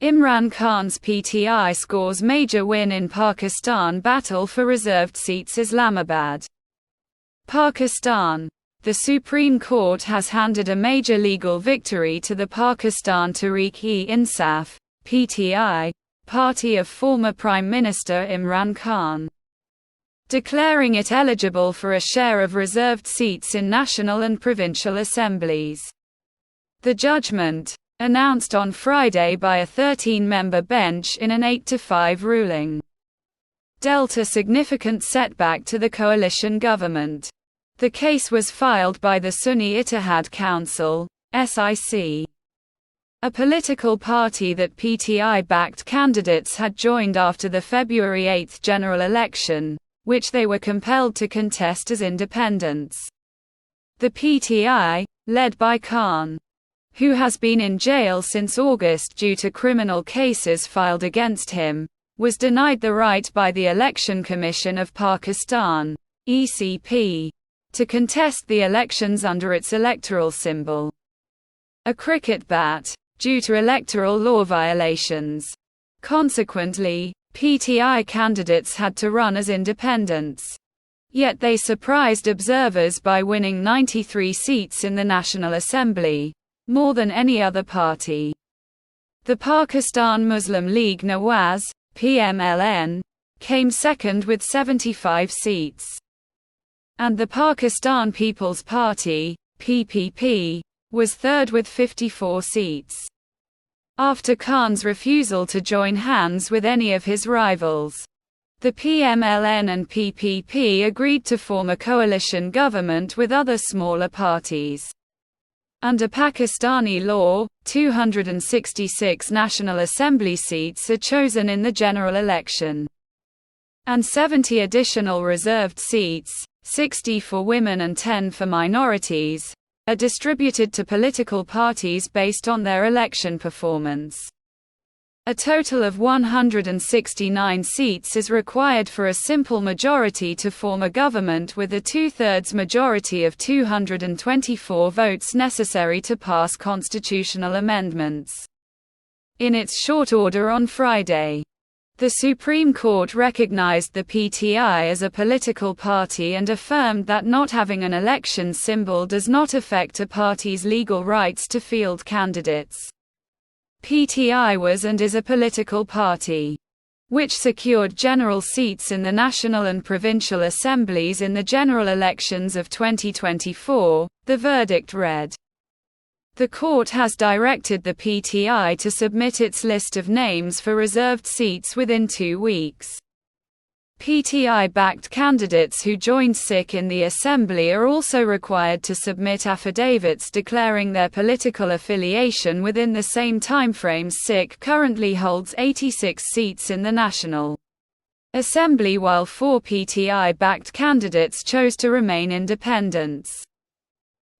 Imran Khan's PTI scores major win in Pakistan battle for reserved seats Islamabad. Pakistan. The Supreme Court has handed a major legal victory to the Pakistan Tehreek-e-Insaf (PTI) party of former Prime Minister Imran Khan, declaring it eligible for a share of reserved seats in national and provincial assemblies. The judgment, announced on Friday by a 13-member bench in an 8-5 ruling, dealt a significant setback to the coalition government. The case was filed by the Sunni Ittihad Council, SIC, a political party that PTI-backed candidates had joined after the February 8 general election, which they were compelled to contest as independents. The PTI, led by Khan, who has been in jail since August due to criminal cases filed against him, was denied the right by the Election Commission of Pakistan, ECP, to contest the elections under its electoral symbol, a cricket bat, due to electoral law violations. Consequently, PTI candidates had to run as independents. Yet they surprised observers by winning 93 seats in the National Assembly, more than any other party. The Pakistan Muslim League Nawaz, PMLN, came second with 75 seats. And the Pakistan People's Party, PPP, was third with 54 seats. After Khan's refusal to join hands with any of his rivals, the PMLN and PPP agreed to form a coalition government with other smaller parties. Under Pakistani law, 266 National Assembly seats are chosen in the general election, and 70 additional reserved seats, 60 for women and 10 for minorities, are distributed to political parties based on their election performance. A total of 169 seats is required for a simple majority to form a government with a two-thirds majority of 224 votes necessary to pass constitutional amendments. In its short order on Friday, the Supreme Court recognized the PTI as a political party and affirmed that not having an election symbol does not affect a party's legal rights to field candidates. PTI was and is a political party, which secured general seats in the national and provincial assemblies in the general elections of 2024, the verdict read. The court has directed the PTI to submit its list of names for reserved seats within 2 weeks. PTI-backed candidates who joined SIC in the assembly are also required to submit affidavits declaring their political affiliation within the same timeframe. SIC currently holds 86 seats in the National Assembly while 4 PTI-backed candidates chose to remain independents.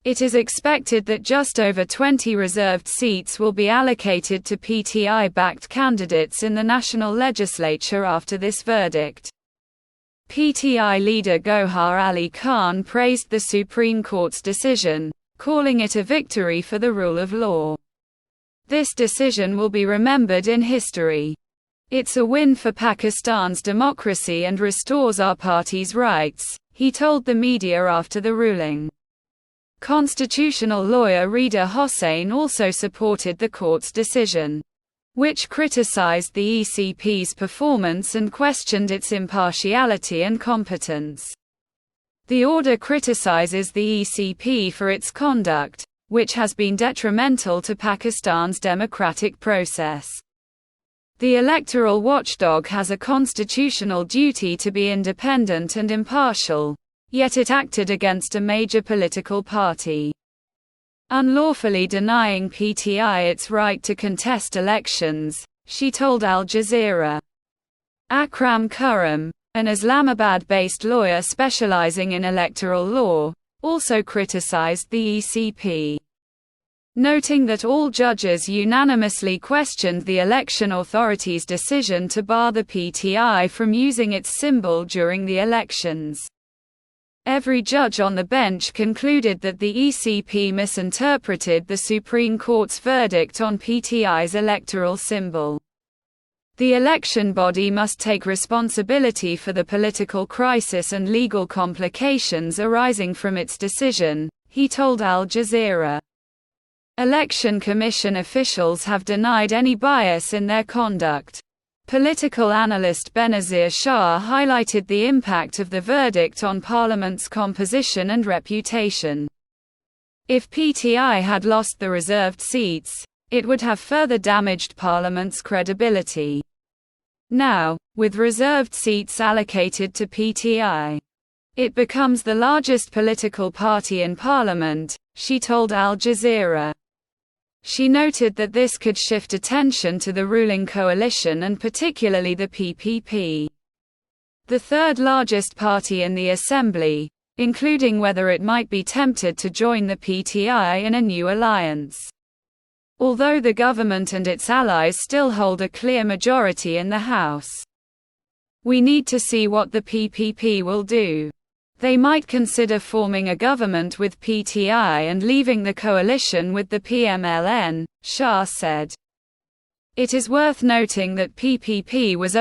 It is expected that just over 20 reserved seats will be allocated to PTI-backed candidates in the national legislature after this verdict. PTI leader Gohar Ali Khan praised the Supreme Court's decision, calling it a victory for the rule of law. This decision will be remembered in history. It's a win for Pakistan's democracy and restores our party's rights, he told the media after the ruling. Constitutional lawyer Rida Hossain also supported the court's decision, which criticized the ECP's performance and questioned its impartiality and competence. The order criticizes the ECP for its conduct, which has been detrimental to Pakistan's democratic process. The electoral watchdog has a constitutional duty to be independent and impartial, yet it acted against a major political party, unlawfully denying PTI its right to contest elections, she told Al Jazeera. Akram Khurram, an Islamabad-based lawyer specializing in electoral law, also criticized the ECP, noting that all judges unanimously questioned the election authority's decision to bar the PTI from using its symbol during the elections. Every judge on the bench concluded that the ECP misinterpreted the Supreme Court's verdict on PTI's electoral symbol. The election body must take responsibility for the political crisis and legal complications arising from its decision, he told Al Jazeera. Election Commission officials have denied any bias in their conduct. Political analyst Benazir Shah highlighted the impact of the verdict on Parliament's composition and reputation. If PTI had lost the reserved seats, it would have further damaged Parliament's credibility. Now, with reserved seats allocated to PTI, it becomes the largest political party in Parliament, she told Al Jazeera. She noted that this could shift attention to the ruling coalition and particularly the PPP, the third largest party in the Assembly, including whether it might be tempted to join the PTI in a new alliance. Although the government and its allies still hold a clear majority in the House, we need to see what the PPP will do. They might consider forming a government with PTI and leaving the coalition with the PMLN, Shah said. It is worth noting that PPP was